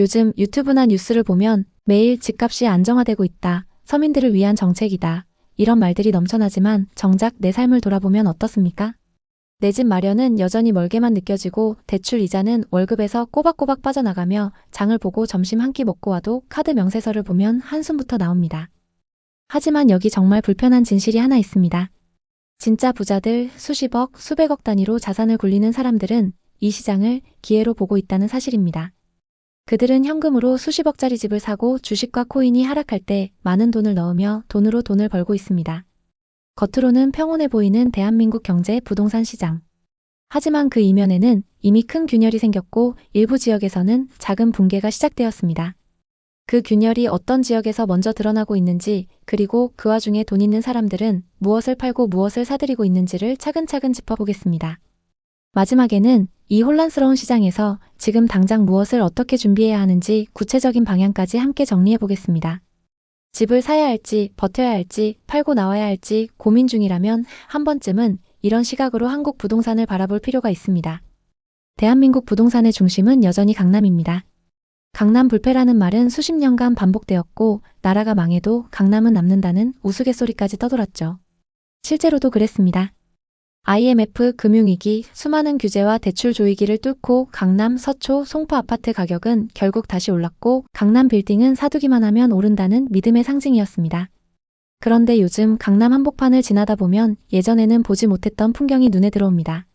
요즘 유튜브나 뉴스를 보면 매일 집값이 안정화되고 있다. 서민들을 위한 정책이다. 이런 말들이 넘쳐나지만 정작 내 삶을 돌아보면 어떻습니까? 내 집 마련은 여전히 멀게만 느껴지고 대출 이자는 월급에서 꼬박꼬박 빠져나가며 장을 보고 점심 한 끼 먹고 와도 카드 명세서를 보면 한숨부터 나옵니다. 하지만 여기 정말 불편한 진실이 하나 있습니다. 진짜 부자들, 수십억, 수백억 단위로 자산을 굴리는 사람들은 이 시장을 기회로 보고 있다는 사실입니다. 그들은 현금으로 수십억짜리 집을 사고 주식과 코인이 하락할 때 많은 돈을 넣으며 돈으로 돈을 벌고 있습니다. 겉으로는 평온해 보이는 대한민국 경제 부동산 시장. 하지만 그 이면에는 이미 큰 균열이 생겼고 일부 지역에서는 작은 붕괴가 시작되었습니다. 그 균열이 어떤 지역에서 먼저 드러나고 있는지, 그리고 그 와중에 돈 있는 사람들은 무엇을 팔고 무엇을 사들이고 있는지를 차근차근 짚어보겠습니다. 마지막에는 이 혼란스러운 시장에서 지금 당장 무엇을 어떻게 준비해야 하는지 구체적인 방향까지 함께 정리해보겠습니다. 집을 사야 할지, 버텨야 할지, 팔고 나와야 할지 고민 중이라면 한 번쯤은 이런 시각으로 한국 부동산을 바라볼 필요가 있습니다. 대한민국 부동산의 중심은 여전히 강남입니다. 강남 불패라는 말은 수십 년간 반복되었고 나라가 망해도 강남은 남는다는 우스갯소리까지 떠돌았죠. 실제로도 그랬습니다. IMF 금융위기, 수많은 규제와 대출 조이기를 뚫고 강남, 서초, 송파 아파트 가격은 결국 다시 올랐고 강남 빌딩은 사두기만 하면 오른다는 믿음의 상징이었습니다. 그런데 요즘 강남 한복판을 지나다 보면 예전에는 보지 못했던 풍경이 눈에 들어옵니다.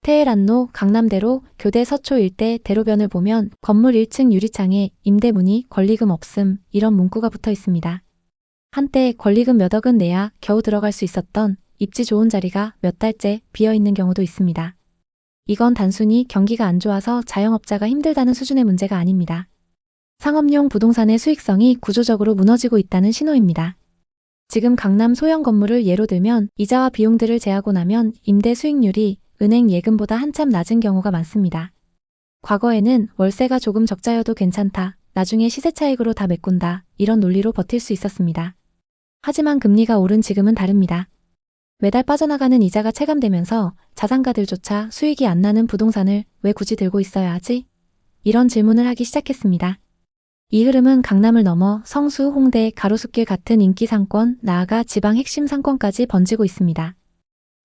테헤란로, 강남대로, 교대 서초 일대 대로변을 보면 건물 1층 유리창에 임대문의, 권리금 없음 이런 문구가 붙어 있습니다. 한때 권리금 몇 억은 내야 겨우 들어갈 수 있었던 입지 좋은 자리가 몇 달째 비어있는 경우도 있습니다. 이건 단순히 경기가 안 좋아서 자영업자가 힘들다는 수준의 문제가 아닙니다. 상업용 부동산의 수익성이 구조적으로 무너지고 있다는 신호입니다. 지금 강남 소형 건물을 예로 들면 이자와 비용들을 제하고 나면 임대 수익률이 은행 예금보다 한참 낮은 경우가 많습니다. 과거에는 월세가 조금 적자여도 괜찮다, 나중에 시세 차익으로 다 메꾼다, 이런 논리로 버틸 수 있었습니다. 하지만 금리가 오른 지금은 다릅니다. 매달 빠져나가는 이자가 체감되면서 자산가들조차 수익이 안 나는 부동산을 왜 굳이 들고 있어야 하지? 이런 질문을 하기 시작했습니다. 이 흐름은 강남을 넘어 성수, 홍대, 가로수길 같은 인기 상권, 나아가 지방 핵심 상권까지 번지고 있습니다.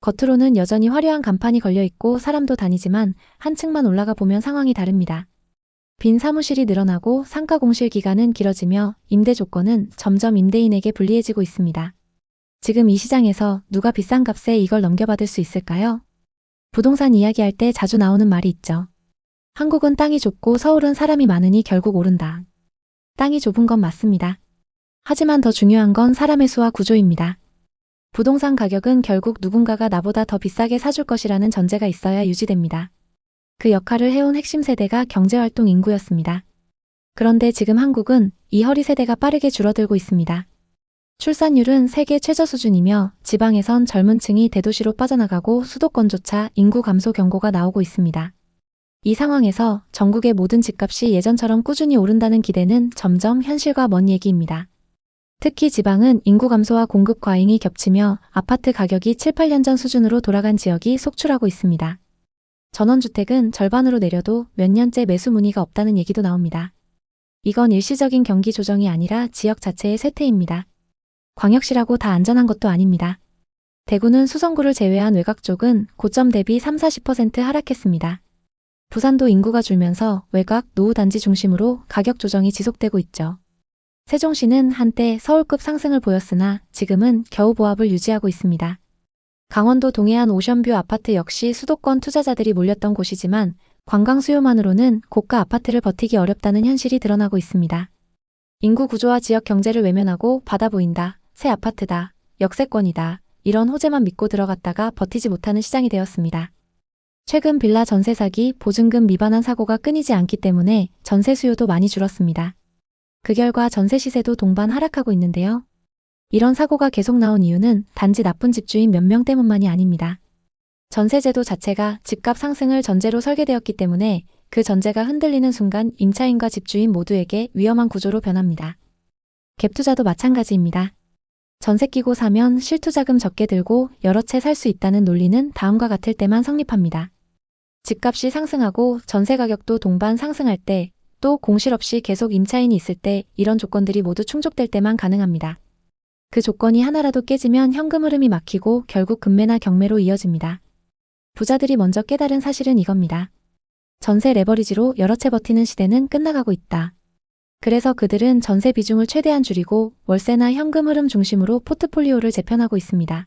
겉으로는 여전히 화려한 간판이 걸려있고 사람도 다니지만 한층만 올라가 보면 상황이 다릅니다. 빈 사무실이 늘어나고 상가 공실 기간은 길어지며 임대 조건은 점점 임대인에게 불리해지고 있습니다. 지금 이 시장에서 누가 비싼 값에 이걸 넘겨받을 수 있을까요? 부동산 이야기할 때 자주 나오는 말이 있죠. 한국은 땅이 좁고 서울은 사람이 많으니 결국 오른다. 땅이 좁은 건 맞습니다. 하지만 더 중요한 건 사람의 수와 구조입니다. 부동산 가격은 결국 누군가가 나보다 더 비싸게 사줄 것이라는 전제가 있어야 유지됩니다. 그 역할을 해온 핵심 세대가 경제활동 인구였습니다. 그런데 지금 한국은 이 허리 세대가 빠르게 줄어들고 있습니다. 출산율은 세계 최저 수준이며 지방에선 젊은 층이 대도시로 빠져나가고 수도권조차 인구 감소 경고가 나오고 있습니다. 이 상황에서 전국의 모든 집값이 예전처럼 꾸준히 오른다는 기대는 점점 현실과 먼 얘기입니다. 특히 지방은 인구 감소와 공급 과잉이 겹치며 아파트 가격이 7, 8년 전 수준으로 돌아간 지역이 속출하고 있습니다. 전원주택은 절반으로 내려도 몇 년째 매수 문의가 없다는 얘기도 나옵니다. 이건 일시적인 경기 조정이 아니라 지역 자체의 쇠퇴입니다. 광역시라고 다 안전한 것도 아닙니다. 대구는 수성구를 제외한 외곽 쪽은 고점 대비 30-40% 하락했습니다. 부산도 인구가 줄면서 외곽, 노후단지 중심으로 가격 조정이 지속되고 있죠. 세종시는 한때 서울급 상승을 보였으나 지금은 겨우 보합을 유지하고 있습니다. 강원도 동해안 오션뷰 아파트 역시 수도권 투자자들이 몰렸던 곳이지만 관광 수요만으로는 고가 아파트를 버티기 어렵다는 현실이 드러나고 있습니다. 인구 구조와 지역 경제를 외면하고 바다 보인다, 새 아파트다, 역세권이다, 이런 호재만 믿고 들어갔다가 버티지 못하는 시장이 되었습니다. 최근 빌라 전세 사기, 보증금 미반환 사고가 끊이지 않기 때문에 전세 수요도 많이 줄었습니다. 그 결과 전세 시세도 동반 하락하고 있는데요. 이런 사고가 계속 나온 이유는 단지 나쁜 집주인 몇 명 때문만이 아닙니다. 전세제도 자체가 집값 상승을 전제로 설계되었기 때문에 그 전제가 흔들리는 순간 임차인과 집주인 모두에게 위험한 구조로 변합니다. 갭투자도 마찬가지입니다. 전세 끼고 사면 실투자금 적게 들고 여러 채 살 수 있다는 논리는 다음과 같을 때만 성립합니다. 집값이 상승하고 전세 가격도 동반 상승할 때 또 공실 없이 계속 임차인이 있을 때 이런 조건들이 모두 충족될 때만 가능합니다. 그 조건이 하나라도 깨지면 현금 흐름이 막히고 결국 금매나 경매로 이어집니다. 부자들이 먼저 깨달은 사실은 이겁니다. 전세 레버리지로 여러 채 버티는 시대는 끝나가고 있다. 그래서 그들은 전세 비중을 최대한 줄이고 월세나 현금 흐름 중심으로 포트폴리오를 재편하고 있습니다.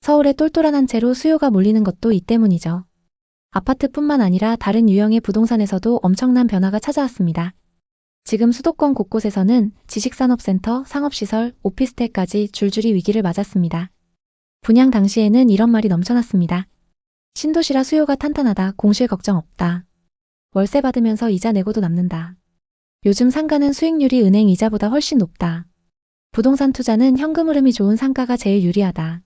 서울에 똘똘한 한 채로 수요가 몰리는 것도 이 때문이죠. 아파트뿐만 아니라 다른 유형의 부동산에서도 엄청난 변화가 찾아왔습니다. 지금 수도권 곳곳에서는 지식산업센터, 상업시설, 오피스텔까지 줄줄이 위기를 맞았습니다. 분양 당시에는 이런 말이 넘쳐났습니다. 신도시라 수요가 탄탄하다, 공실 걱정 없다. 월세 받으면서 이자 내고도 남는다. 요즘 상가는 수익률이 은행 이자보다 훨씬 높다. 부동산 투자는 현금 흐름이 좋은 상가가 제일 유리하다.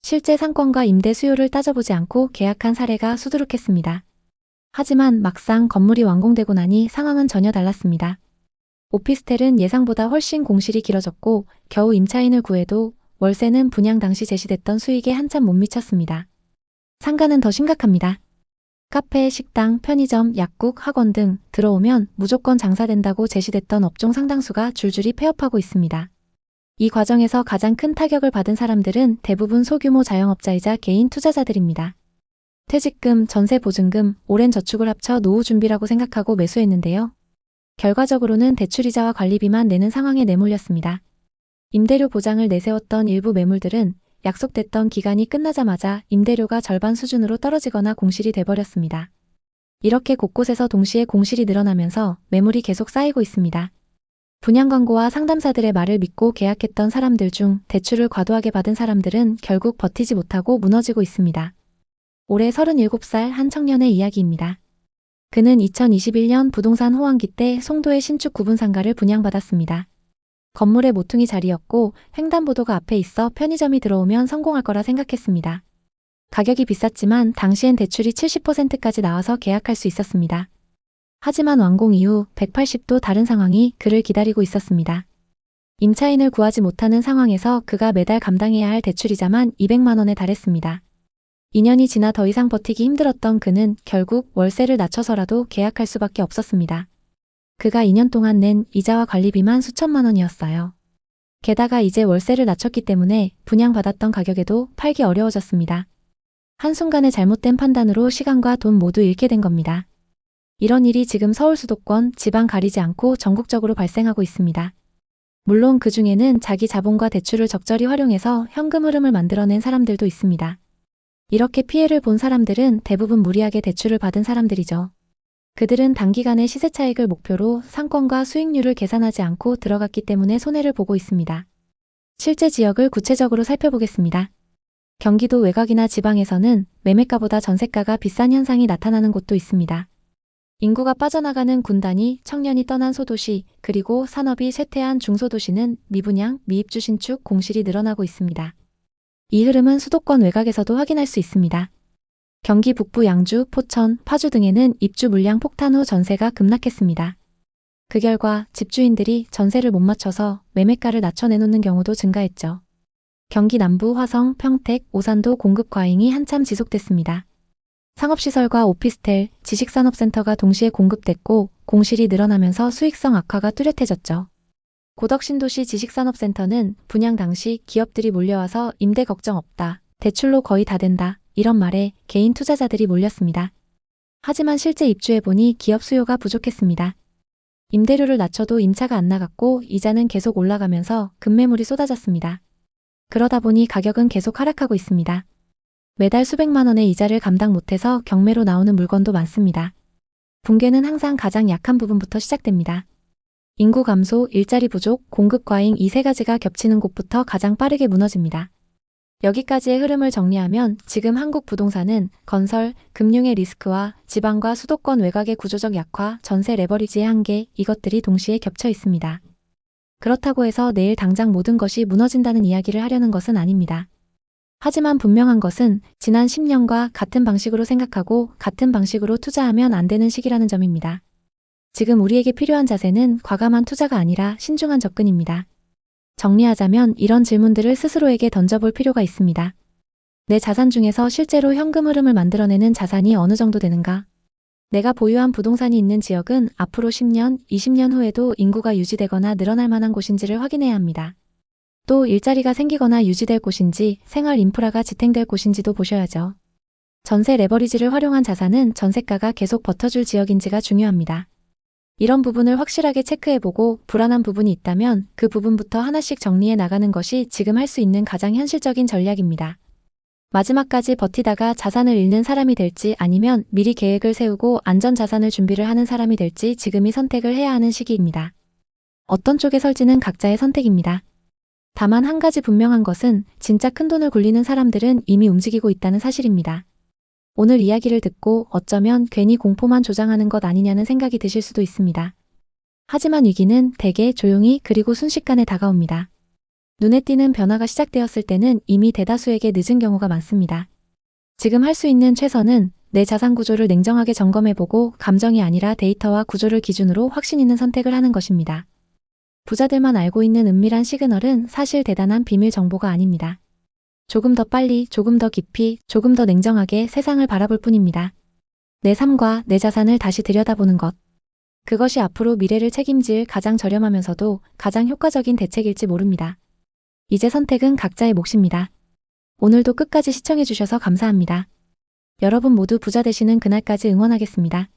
실제 상권과 임대 수요를 따져보지 않고 계약한 사례가 수두룩했습니다. 하지만 막상 건물이 완공되고 나니 상황은 전혀 달랐습니다. 오피스텔은 예상보다 훨씬 공실이 길어졌고 겨우 임차인을 구해도 월세는 분양 당시 제시됐던 수익에 한참 못 미쳤습니다. 상가는 더 심각합니다. 카페, 식당, 편의점, 약국, 학원 등 들어오면 무조건 장사된다고 제시됐던 업종 상당수가 줄줄이 폐업하고 있습니다. 이 과정에서 가장 큰 타격을 받은 사람들은 대부분 소규모 자영업자이자 개인 투자자들입니다. 퇴직금, 전세보증금, 오랜 저축을 합쳐 노후 준비라고 생각하고 매수했는데요. 결과적으로는 대출이자와 관리비만 내는 상황에 내몰렸습니다. 임대료 보장을 내세웠던 일부 매물들은 약속됐던 기간이 끝나자마자 임대료가 절반 수준으로 떨어지거나 공실이 돼버렸습니다. 이렇게 곳곳에서 동시에 공실이 늘어나면서 매물이 계속 쌓이고 있습니다. 분양 광고와 상담사들의 말을 믿고 계약했던 사람들 중 대출을 과도하게 받은 사람들은 결국 버티지 못하고 무너지고 있습니다. 올해 37살 한 청년의 이야기입니다. 그는 2021년 부동산 호황기 때 송도의 신축 9분 상가를 분양받았습니다. 건물의 모퉁이 자리였고 횡단보도가 앞에 있어 편의점이 들어오면 성공할 거라 생각했습니다. 가격이 비쌌지만 당시엔 대출이 70%까지 나와서 계약할 수 있었습니다. 하지만 완공 이후 180도 다른 상황이 그를 기다리고 있었습니다. 임차인을 구하지 못하는 상황에서 그가 매달 감당해야 할 대출이자만 200만 원에 달했습니다. 2년이 지나 더 이상 버티기 힘들었던 그는 결국 월세를 낮춰서라도 계약할 수밖에 없었습니다. 그가 2년 동안 낸 이자와 관리비만 수천만 원이었어요. 게다가 이제 월세를 낮췄기 때문에 분양받았던 가격에도 팔기 어려워졌습니다. 한순간의 잘못된 판단으로 시간과 돈 모두 잃게 된 겁니다. 이런 일이 지금 서울 수도권, 지방 가리지 않고 전국적으로 발생하고 있습니다. 물론 그 중에는 자기 자본과 대출을 적절히 활용해서 현금 흐름을 만들어낸 사람들도 있습니다. 이렇게 피해를 본 사람들은 대부분 무리하게 대출을 받은 사람들이죠. 그들은 단기간의 시세 차익을 목표로 상권과 수익률을 계산하지 않고 들어갔기 때문에 손해를 보고 있습니다. 실제 지역을 구체적으로 살펴보겠습니다. 경기도 외곽이나 지방에서는 매매가보다 전세가가 비싼 현상이 나타나는 곳도 있습니다. 인구가 빠져나가는 군단위, 청년이 떠난 소도시, 그리고 산업이 쇠퇴한 중소도시는 미분양, 미입주 신축, 공실이 늘어나고 있습니다. 이 흐름은 수도권 외곽에서도 확인할 수 있습니다. 경기 북부 양주, 포천, 파주 등에는 입주 물량 폭탄 후 전세가 급락했습니다. 그 결과 집주인들이 전세를 못 맞춰서 매매가를 낮춰내놓는 경우도 증가했죠. 경기 남부 화성, 평택, 오산도 공급 과잉이 한참 지속됐습니다. 상업시설과 오피스텔, 지식산업센터가 동시에 공급됐고 공실이 늘어나면서 수익성 악화가 뚜렷해졌죠. 고덕신도시 지식산업센터는 분양 당시 기업들이 몰려와서 임대 걱정 없다, 대출로 거의 다 된다, 이런 말에 개인 투자자들이 몰렸습니다. 하지만 실제 입주해보니 기업 수요가 부족했습니다. 임대료를 낮춰도 임차가 안 나갔고 이자는 계속 올라가면서 급매물이 쏟아졌습니다. 그러다 보니 가격은 계속 하락하고 있습니다. 매달 수백만 원의 이자를 감당 못해서 경매로 나오는 물건도 많습니다. 붕괴는 항상 가장 약한 부분부터 시작됩니다. 인구 감소, 일자리 부족, 공급 과잉 이 세 가지가 겹치는 곳부터 가장 빠르게 무너집니다. 여기까지의 흐름을 정리하면 지금 한국 부동산은 건설, 금융의 리스크와 지방과 수도권 외곽의 구조적 약화, 전세 레버리지의 한계, 이것들이 동시에 겹쳐 있습니다. 그렇다고 해서 내일 당장 모든 것이 무너진다는 이야기를 하려는 것은 아닙니다. 하지만 분명한 것은 지난 10년과 같은 방식으로 생각하고 같은 방식으로 투자하면 안 되는 시기라는 점입니다. 지금 우리에게 필요한 자세는 과감한 투자가 아니라 신중한 접근입니다. 정리하자면 이런 질문들을 스스로에게 던져볼 필요가 있습니다. 내 자산 중에서 실제로 현금 흐름을 만들어내는 자산이 어느 정도 되는가? 내가 보유한 부동산이 있는 지역은 앞으로 10년, 20년 후에도 인구가 유지되거나 늘어날 만한 곳인지를 확인해야 합니다. 또 일자리가 생기거나 유지될 곳인지, 생활 인프라가 지탱될 곳인지도 보셔야죠. 전세 레버리지를 활용한 자산은 전세가가 계속 버텨줄 지역인지가 중요합니다. 이런 부분을 확실하게 체크해보고 불안한 부분이 있다면 그 부분부터 하나씩 정리해 나가는 것이 지금 할 수 있는 가장 현실적인 전략입니다. 마지막까지 버티다가 자산을 잃는 사람이 될지 아니면 미리 계획을 세우고 안전자산을 준비를 하는 사람이 될지 지금이 선택을 해야 하는 시기입니다. 어떤 쪽에 설지는 각자의 선택입니다. 다만 한 가지 분명한 것은 진짜 큰돈을 굴리는 사람들은 이미 움직이고 있다는 사실입니다. 오늘 이야기를 듣고 어쩌면 괜히 공포만 조장하는 것 아니냐는 생각이 드실 수도 있습니다. 하지만 위기는 대개 조용히 그리고 순식간에 다가옵니다. 눈에 띄는 변화가 시작되었을 때는 이미 대다수에게 늦은 경우가 많습니다. 지금 할 수 있는 최선은 내 자산 구조를 냉정하게 점검해보고 감정이 아니라 데이터와 구조를 기준으로 확신 있는 선택을 하는 것입니다. 부자들만 알고 있는 은밀한 시그널은 사실 대단한 비밀 정보가 아닙니다. 조금 더 빨리, 조금 더 깊이, 조금 더 냉정하게 세상을 바라볼 뿐입니다. 내 삶과 내 자산을 다시 들여다보는 것. 그것이 앞으로 미래를 책임질 가장 저렴하면서도 가장 효과적인 대책일지 모릅니다. 이제 선택은 각자의 몫입니다. 오늘도 끝까지 시청해주셔서 감사합니다. 여러분 모두 부자 되시는 그날까지 응원하겠습니다.